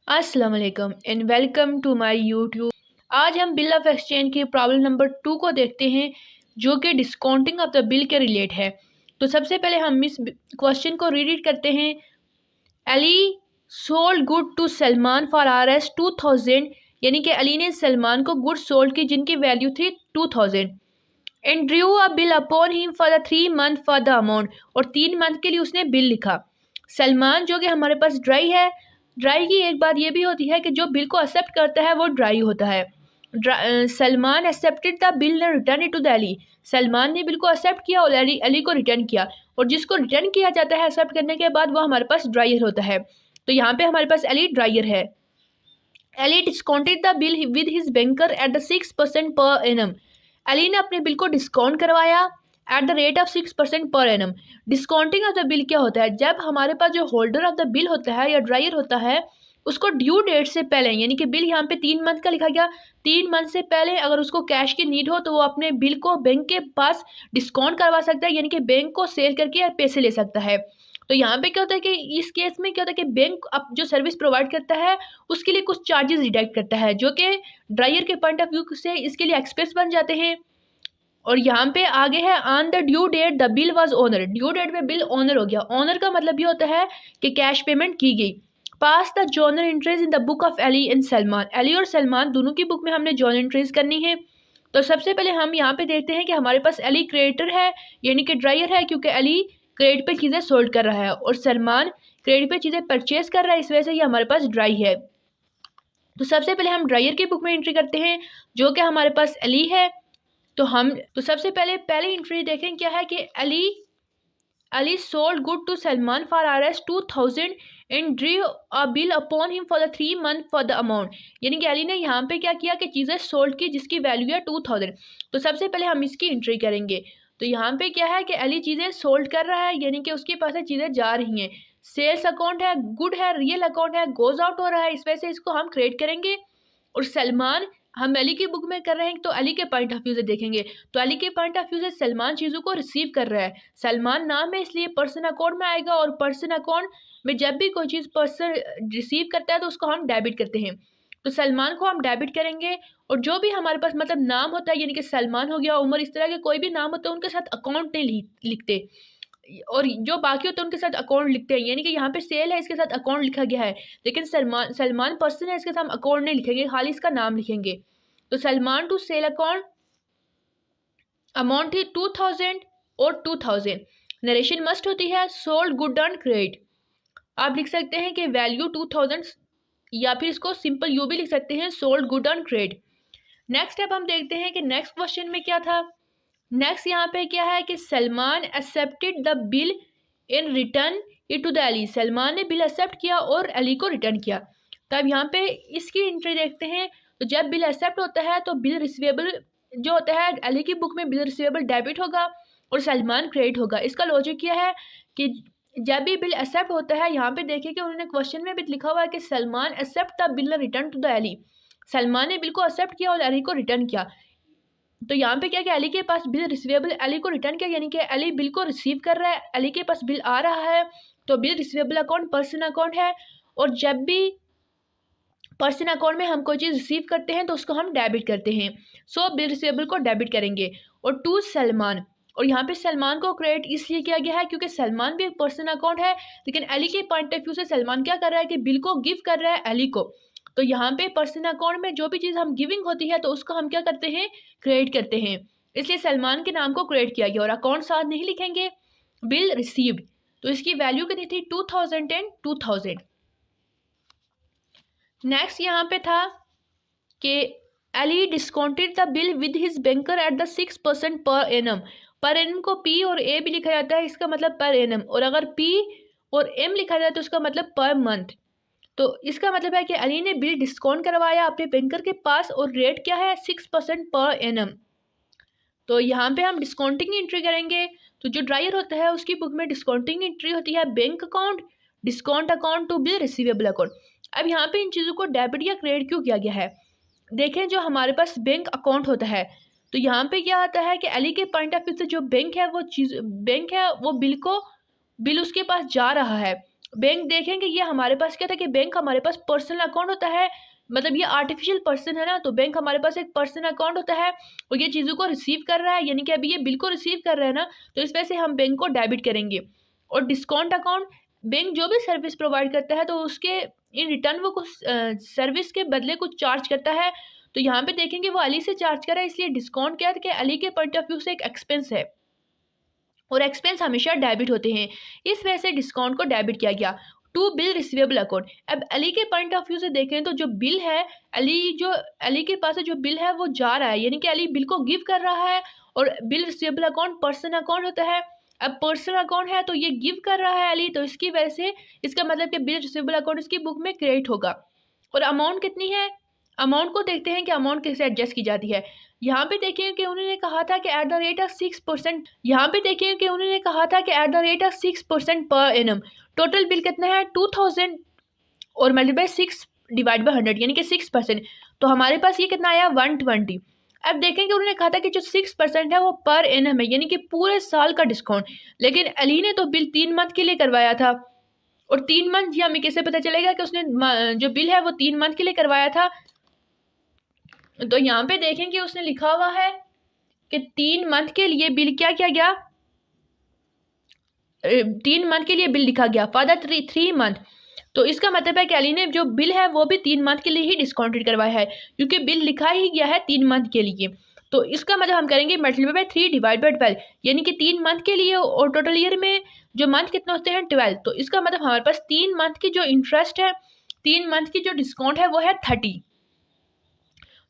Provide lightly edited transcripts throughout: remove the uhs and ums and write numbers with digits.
अस्सलाम वालेकुम and welcome to my YouTube. आज हम बिल ऑफ एक्सचेंज की प्रॉब्लम नंबर 2 को देखते हैं जो कि डिस्काउंटिंग ऑफ द बिल के रिलेट है। तो सबसे पहले हम इस क्वेश्चन को रीड करते हैं। Ali sold good to Salman for RS 2000, यानी कि अली ने सलमान को गुड सोल्ड की जिनकी वैल्यू थी 2000 and drew a bill upon him for the 3 month for the amount, और 3 मंथ के लिए उसने बिल लिखा। सलमान जो कि हमारे पास ड्राई है, ड्राई की एक बात ये भी होती है कि जो बिल को एक्सेप्ट करता है वो ड्राई होता है। Salman accepted the bill and return it to the Ali. Salman ने बिल को एक्सेप्ट किया और अली को रिटर्न किया, और जिसको रिटर्न किया जाता है एक्सेप्ट करने के बाद वो हमारे पास ड्रायर होता है। तो यहाँ पे हमारे पास अली ड्रायर है। Ali discounted the bill with his banker at the 6% per annum. Ali ने अपने बिल को डिस्काउंट करवाया at the rate of 6% per annum. Discounting of the bill क्या होता है? जब हमारे पास जो होल्डर ऑफ द बिल होता है या ड्रायर होता है, उसको ड्यू डेट से पहले, यानी कि बिल यहाँ पे 3 मंथ का लिखा गया, 3 मंथ से पहले अगर उसको कैश की नीड हो तो वो अपने बिल को बैंक के पास डिस्काउंट करवा सकता है, यानी कि बैंक को सेल करके पैसे ले सकता है। तो यहाँ पे क्या होता है कि इस केस में क्या होता है कि बैंक अब जो सर्विस प्रोवाइड करता है उसके लिए कुछ चार्जेस डिडक्ट करता है, जो कि ड्रायर के पॉइंट ऑफ व्यू से इसके लिए एक्सपेंस बन जाते हैं। और यहाँ पे आगे है on the due date the bill was honour. Due date में बिल ऑनर हो गया। ऑनर का मतलब ये होता है कि कैश पेमेंट की गई। Pass the journal entries in the book of Ali and Salman. Ali और सलमान दोनों की बुक में हमने जर्नल एंट्रीज करनी है। तो सबसे पहले हम यहाँ पे देखते हैं कि हमारे पास अली क्रेडिटर है, यानी कि ड्रायर है, क्योंकि अली क्रेडिट पे चीज़ें सोल्ड कर रहा है और सलमान क्रेडिट पे चीज़ें परचेज कर रहा है, इस वजह से ये हमारे पास ड्राई है। तो सबसे पहले हम ड्रायर की बुक में एंट्री करते हैं जो कि हमारे पास अली है। तो सबसे पहले पहली एंट्री देखें क्या है कि Ali sold good to Salman for RS 2000 and drew a bill upon him for the 3 month for the amount. यानी कि अली ने यहाँ पे क्या किया कि चीज़ें सोल्ड की जिसकी वैल्यू है 2000। तो सबसे पहले हम इसकी एंट्री करेंगे। तो यहाँ पे क्या है कि अली चीज़ें सोल्ड कर रहा है, यानी कि उसके पास से चीज़ें जा रही हैं। सेल्स अकाउंट है, गुड है, रियल अकाउंट है, गोज आउट हो रहा है, इस वजह से इसको हम क्रिएट करेंगे। और सलमान हम अली की बुक में कर रहे हैं तो अली के पॉइंट ऑफ व्यू से देखेंगे। तो अली के पॉइंट ऑफ व्यू से सलमान चीज़ों को रिसीव कर रहा है। सलमान नाम है इसलिए पर्सन अकाउंट में आएगा, और पर्सन अकाउंट में जब भी कोई चीज़ पर्सन रिसीव करता है तो उसको हम डेबिट करते हैं। तो सलमान को हम डेबिट करेंगे, और जो भी हमारे पास मतलब नाम होता है, यानी कि सलमान हो गया, उमर, इस तरह के कोई भी नाम होता है उनके साथ अकाउंट नहीं लिखते, और जो बाकी होते हैं उनके साथ अकाउंट लिखते हैं। यानी कि यहाँ पे सेल है, इसके साथ अकाउंट लिखा गया है, लेकिन सलमान पर्सन है, इसके साथ हम अकाउंट नहीं लिखेंगे, खाली इसका नाम लिखेंगे। तो Salman to sale account amount थी 2000 और 2000। नरेशन मस्ट होती है सोल्ड गुड ऑन क्रेडिट। आप लिख सकते हैं कि वैल्यू 2000, या फिर इसको सिंपल यू भी लिख सकते हैं, sold good on credit. Next step हम देखते हैं कि नेक्स्ट क्वेश्चन में क्या था। नेक्स्ट यहाँ पे क्या है कि Salman accepted the bill in return it to the Ali. Salman ने बिल एक्सेप्ट किया और अली को रिटर्न किया। तब यहाँ पे इसकी एंट्री देखते हैं। तो जब बिल एक्सेप्ट होता है तो बिल रिसीवेबल जो होता है, अली की बुक में बिल रिसीवेबल डेबिट होगा और सलमान क्रेडिट होगा। इसका लॉजिक यह है कि जब भी बिल एक्सेप्ट होता है, यहाँ पे देखिए कि उन्होंने क्वेश्चन में भी लिखा हुआ है कि Salman accept the bill return to the Ali. Salman ने बिल को एक्सेप्ट किया और अली को रिटर्न किया। तो यहाँ पे क्या कि अली के पास बिल रिसीवेबल, अली को रिटर्न किया, यानी कि अली बिल को रिसीव कर रहा है, अली के पास बिल आ रहा है। तो bill receivable account person account है, और जब भी पर्सन अकाउंट में हम कोई चीज़ रिसीव करते हैं तो उसको हम डेबिट करते हैं। सो बिल रिसीवेबल को डेबिट करेंगे। और टू सलमान, और यहाँ पे सलमान को क्रेडिट इसलिए किया गया है क्योंकि सलमान भी एक पर्सन अकाउंट है, लेकिन अली के पॉइंट ऑफ व्यू से सलमान क्या कर रहा है कि बिल को गिव कर रहा है अली को। तो यहाँ पे पर्सन अकाउंट में जो भी चीज़ हम गिविंग होती है तो उसको हम क्या करते हैं, क्रेडिट करते हैं, इसलिए सलमान के नाम को क्रेडिट किया गया। और अकाउंट साथ नहीं लिखेंगे, बिल रिसीव्ड। तो इसकी वैल्यू कितनी थी, 2000 एंड 2000। नेक्स्ट यहाँ पे था कि Ali discounted the bill with his banker at the 6% per annum. Per annum को पी और ए भी लिखा जाता है, इसका मतलब पर एनम, और अगर पी और एम लिखा जाए तो उसका मतलब पर मंथ। तो इसका मतलब है कि अली ने बिल डिस्काउंट करवाया अपने बैंकर के पास, और रेट क्या है, 6% पर एनम। तो यहाँ पे हम डिस्काउंटिंग एंट्री करेंगे। तो जो ड्रायर होता है उसकी बुक में डिस्काउंटिंग एंट्री होती है bank account, discount account to bill receivable account. अब यहाँ पे इन चीज़ों को डेबिट या क्रेडिट क्यों किया गया है, देखें। जो हमारे पास बैंक अकाउंट होता है, तो यहाँ पे क्या आता है कि अली के पॉइंट ऑफ व्यू से जो बैंक है वो चीज़, बैंक है वो बिल उसके पास जा रहा है। बैंक देखेंगे ये हमारे पास क्या था कि बैंक हमारे पास पर्सनल अकाउंट होता है, मतलब ये आर्टिफिशियल पर्सन है ना, तो बैंक हमारे पास एक पर्सनल अकाउंट होता है और ये चीज़ों को रिसीव कर रहा है, यानी कि अभी ये बिल को रिसीव कर रहा है ना, तो इस वजह से हम बैंक को डेबिट करेंगे। और डिस्काउंट अकाउंट, बैंक जो भी सर्विस प्रोवाइड करता है तो उसके इन रिटर्न वो कुछ सर्विस के बदले कुछ चार्ज करता है, तो यहाँ पे देखेंगे वो अली से चार्ज कर रहा है, इसलिए डिस्काउंट क्या है कि अली के पॉइंट ऑफ व्यू से एक एक्सपेंस है और एक्सपेंस हमेशा डेबिट होते हैं, इस वजह से डिस्काउंट को डेबिट किया गया। टू बिल रिसीवेबल अकाउंट, अब अली के पॉइंट ऑफ व्यू से देखें तो जो बिल है, अली के पास जो बिल है वो जा रहा है, यानी कि अली बिल को गिव कर रहा है, और bill receivable account person account होता है। अब पर्सन अकाउंट है तो ये गिव कर रहा है अली, तो इसकी वजह से इसका मतलब कि बिल रिसीवेबल अकाउंट इसकी बुक में क्रिएट होगा। और अमाउंट कितनी है, अमाउंट को देखते हैं कि अमाउंट कैसे एडजस्ट की जाती है। यहाँ पे देखिए कि उन्होंने कहा था कि एट द रेट ऑफ 6%, यहाँ पे देखिए कि उन्होंने कहा था कि at the rate of 6% per annum. Total bill कितना है 2000 और मल्टीप्लाई 6 डिवाइड बाई 100, यानी कि 6%, तो हमारे पास ये कितना आया 120। अब देखेंगे उन्होंने कहा था कि जो 6% है वो पर एनम है, यानी कि पूरे साल का डिस्काउंट, लेकिन अली ने तो बिल 3 मंथ के लिए करवाया था, और 3 मंथ ये हमें कैसे पता चलेगा कि उसने जो बिल है वो 3 मंथ के लिए करवाया था। तो यहाँ पे देखेंगे उसने लिखा हुआ है कि 3 मंथ के लिए बिल क्या किया गया, 3 मंथ के लिए बिल लिखा गया फॉर द 3 मंथ, तो इसका मतलब है कि अली ने जो बिल है वो भी 3 मंथ के लिए ही डिस्काउंटेड करवाया है, क्योंकि बिल लिखा ही गया है 3 मंथ के लिए। तो इसका मतलब हम करेंगे मल्टीप्लाई बाय 3 डिवाइड बाय 12, यानी कि 3 मंथ के लिए, और टोटल ईयर में जो मंथ कितने होते हैं 12, तो इसका मतलब हमारे पास 3 मंथ की जो इंटरेस्ट है, 3 मंथ की जो डिस्काउंट है वो है 30।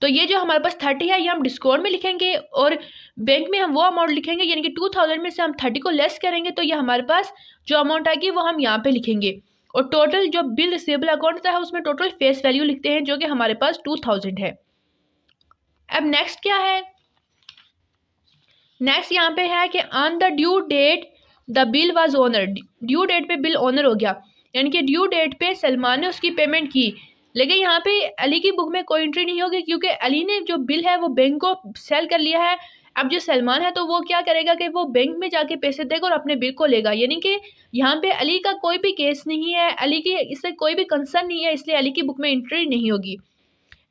तो ये जो हमारे पास 30 है ये हम डिस्काउंट में लिखेंगे, और बैंक में हम वो अमाउंट लिखेंगे, यानी कि 2000 में से हम 30 को लेस करेंगे, तो ये हमारे पास जो अमाउंट आएगी वो हम यहाँ पे लिखेंगे। और टोटल जो बिल रिसीवेबल अकाउंट होता है उसमें टोटल फेस वैल्यू लिखते हैं, जो कि हमारे पास 2000 है। अब नेक्स्ट क्या है, नेक्स्ट यहाँ पे है कि on the due date the bill was honour, due date पे बिल ऑनर हो गया, यानी कि ड्यू डेट पे सलमान ने उसकी पेमेंट की, लेकिन यहाँ पे अली की बुक में कोई एंट्री नहीं होगी, क्योंकि अली ने जो बिल है वो बैंक को सेल कर लिया है। अब जो सलमान है तो वो क्या करेगा कि वो बैंक में जाके पैसे देगा और अपने बिल को लेगा, यानी कि यहाँ पे अली का कोई भी केस नहीं है, अली की इससे कोई भी कंसर्न नहीं है, इसलिए अली की बुक में एंट्री नहीं होगी।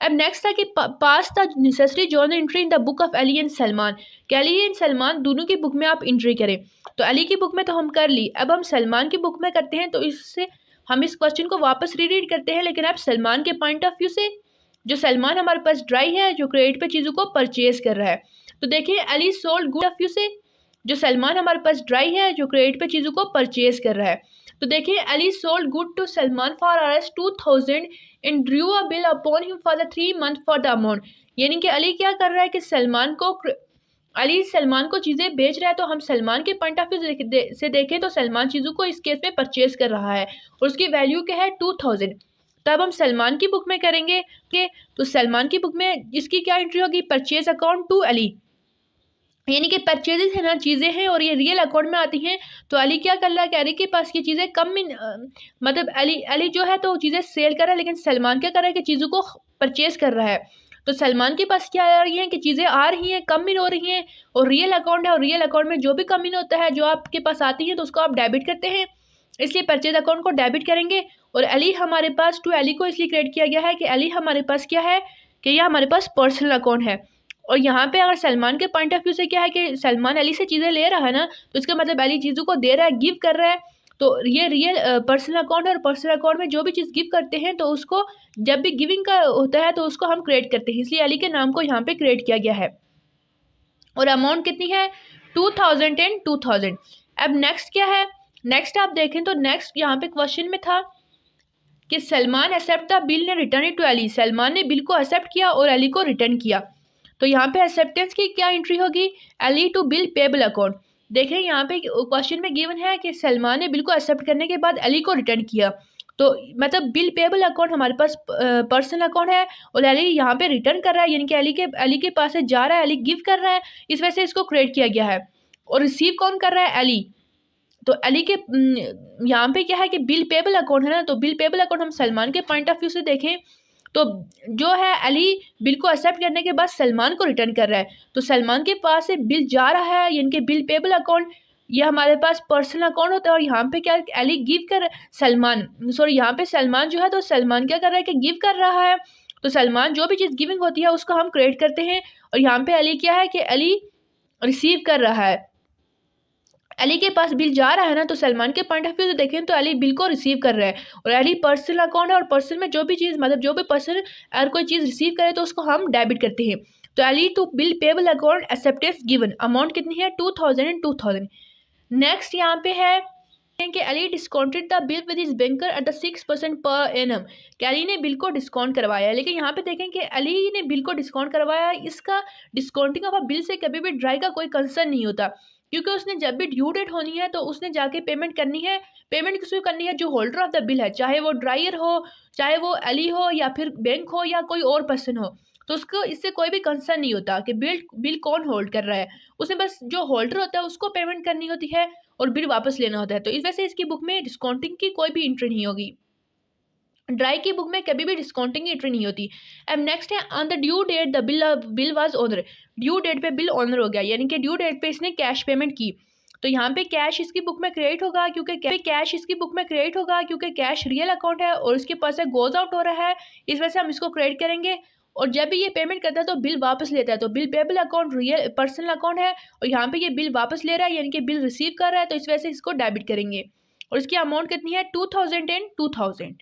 अब नेक्स्ट था कि pass the necessary journal entry in the book of Ali and Salman, कि अली एंड सलमान दोनों की बुक में आप एंट्री करें। तो अली की बुक में तो हम कर ली, अब हम सलमान की बुक में करते हैं, तो इससे हम इस क्वेश्चन को वापस रीड करते हैं, लेकिन अब सलमान के पॉइंट ऑफ व्यू से, जो सलमान हमारे पास ड्राई है, जो क्रेडिट पे चीज़ों को परचेज कर रहा है, तो देखिए Ali sold good of view से, जो सलमान हमारे पास ड्राई है, जो क्रेडिट पे चीज़ों को परचेज कर रहा है, तो देखिए Ali sold good to Salman for Rs 2000 and drew a bill upon him for the 3 month for the amount, यानी कि अली क्या कर रहा है कि अली सलमान को चीज़ें बेच रहा है, तो हम सलमान के पॉइंट ऑफ व्यू से देखें तो सलमान चीज़ों को इस केस में परचेज कर रहा है और उसकी वैल्यू क्या है 2000। तब हम सलमान की बुक में करेंगे कि तो सलमान की बुक में इसकी क्या एंट्री होगी, परचेज अकाउंट टू अली, यानी कि परचेजेस है ना, चीज़ें हैं और ये रियल अकाउंट में आती हैं, तो अली क्या कर रहा है कि अली के पास ये चीज़ें कम में मतलब अली जो है तो चीज़ें सेल कर रहा है, लेकिन सलमान क्या कर रहा है कि चीज़ों को परचेज कर रहा है, तो सलमान के पास क्या आ रही है कि चीज़ें आ रही हैं, कम इन हो रही हैं, और रियल अकाउंट है, और रियल अकाउंट में जो भी कम इन होता है, जो आपके पास आती है तो उसको आप डेबिट करते हैं, इसलिए परचेज अकाउंट को डेबिट करेंगे। और अली हमारे पास टू अली को इसलिए क्रेडिट किया गया है कि अली हमारे पास क्या है कि यह हमारे पास पर्सनल अकाउंट है, और यहाँ पे अगर सलमान के पॉइंट ऑफ व्यू से क्या है कि सलमान अली से चीज़ें ले रहा है ना, तो इसका मतलब अली चीज़ों को दे रहा है, गिव कर रहा है, तो ये रियल पर्सनल अकाउंट है, और पर्सनल अकाउंट में जो भी चीज़ गिव करते हैं तो उसको जब भी गिविंग का होता है तो उसको हम क्रिएट करते हैं, इसलिए अली के नाम को यहाँ पे क्रिएट किया गया है। और अमाउंट कितनी है 2000 एंड 2000। अब नेक्स्ट क्या है, नेक्स्ट आप देखें तो नेक्स्ट यहाँ पे क्वेश्चन में था कि सलमान एक्सेप्ट द बिल ने return it to Ali, Salman ने बिल को एक्सेप्ट किया और अली को रिटर्न किया, तो यहाँ पे एक्सेप्टेंस की क्या एंट्री होगी, Ali to bill payable account. देखें यहाँ पे क्वेश्चन में गिवन है कि सलमान ने बिल को एक्सेप्ट करने के बाद अली को रिटर्न किया, तो मतलब बिल पेबल अकाउंट हमारे पास पर्सनल अकाउंट है, और अली यहाँ पे रिटर्न कर रहा है, यानी कि अली के पास से जा रहा है, अली गिव कर रहा है, इस वजह से इसको क्रिएट किया गया है। और रिसीव कौन कर रहा है, अली, तो अली के यहाँ पे क्या है कि बिल पेबल अकाउंट है ना, तो बिल पेबल अकाउंट हम सलमान के पॉइंट ऑफ व्यू से देखें तो जो है अली बिल को एक्सेप्ट करने के बाद सलमान को रिटर्न कर रहा है, तो सलमान के पास से बिल जा रहा है, यानी कि बिल पेबल अकाउंट, ये हमारे पास पर्सनल अकाउंट होता है। और यहाँ पे क्या अली गिव कर सलमान, सॉरी यहाँ पे सलमान जो है तो सलमान क्या कर रहा है कि गिव कर रहा है। तो सलमान जो भी चीज़ गिविंग होती है उसको हम क्रिएट करते हैं। और यहाँ पे अली क्या है कि अली रिसीव कर रहा है। अली के पास बिल जा रहा है ना, तो सलमान के पॉइंट ऑफ व्यू से देखें तो अली बिल को रिसीव कर रहा है। और अली पर्सनल अकाउंट है और पर्सनल में जो भी चीज़ मतलब जो भी पर्सन अगर कोई चीज़ रिसीव करे तो उसको हम डेबिट करते हैं। तो Ali to bill payable account acceptance given, amount कितनी है 2000 एंड 2000। नेक्स्ट यहाँ पे है कि Ali discounted the bill with his banker at the 6% per annum, कि अली ने बिल को डिस्काउंट करवाया है। लेकिन यहाँ पे देखें कि अली ने बिल को डिस्काउंट करवाया, इसका डिस्काउंटिंग ऑफ अ बिल से कभी भी ड्राई का कोई कंसर्न नहीं होता, क्योंकि उसने जब भी ड्यू डेट होनी है तो उसने जाके पेमेंट करनी है। पेमेंट किसको करनी है? जो होल्डर ऑफ द बिल है, चाहे वो ड्रायर हो, चाहे वो अली हो, या फिर बैंक हो, या कोई और पर्सन हो। तो उसको इससे कोई भी कंसर्न नहीं होता कि बिल कौन होल्ड कर रहा है। उसने बस जो होल्डर होता है उसको पेमेंट करनी होती है और बिल वापस लेना होता है। तो इस वजह से इसकी बुक में डिस्काउंटिंग की कोई भी एंट्री नहीं होगी। ड्राई की बुक में कभी भी डिस्काउंटिंग की एंट्री नहीं होती। अब नेक्स्ट है on the due date the bill was honour, due date पे बिल ऑनर हो गया, यानी कि ड्यू डेट पे इसने कैश पेमेंट की। तो यहाँ पे कैश इसकी बुक में क्रिएट होगा, क्योंकि कैश रियल अकाउंट है और उसके पास गोज आउट हो रहा है, इस वजह से हम इसको क्रिएट करेंगे। और जब भी ये पेमेंट करता है तो बिल वापस लेता है, तो bill payable account real personal account है और यहाँ पे ये बिल वापस ले रहा है, यानी कि बिल रिसीव कर रहा है, तो इस वजह से इसको डेबिट करेंगे। और इसकी अमाउंट कितनी है 2000 एंड 2000।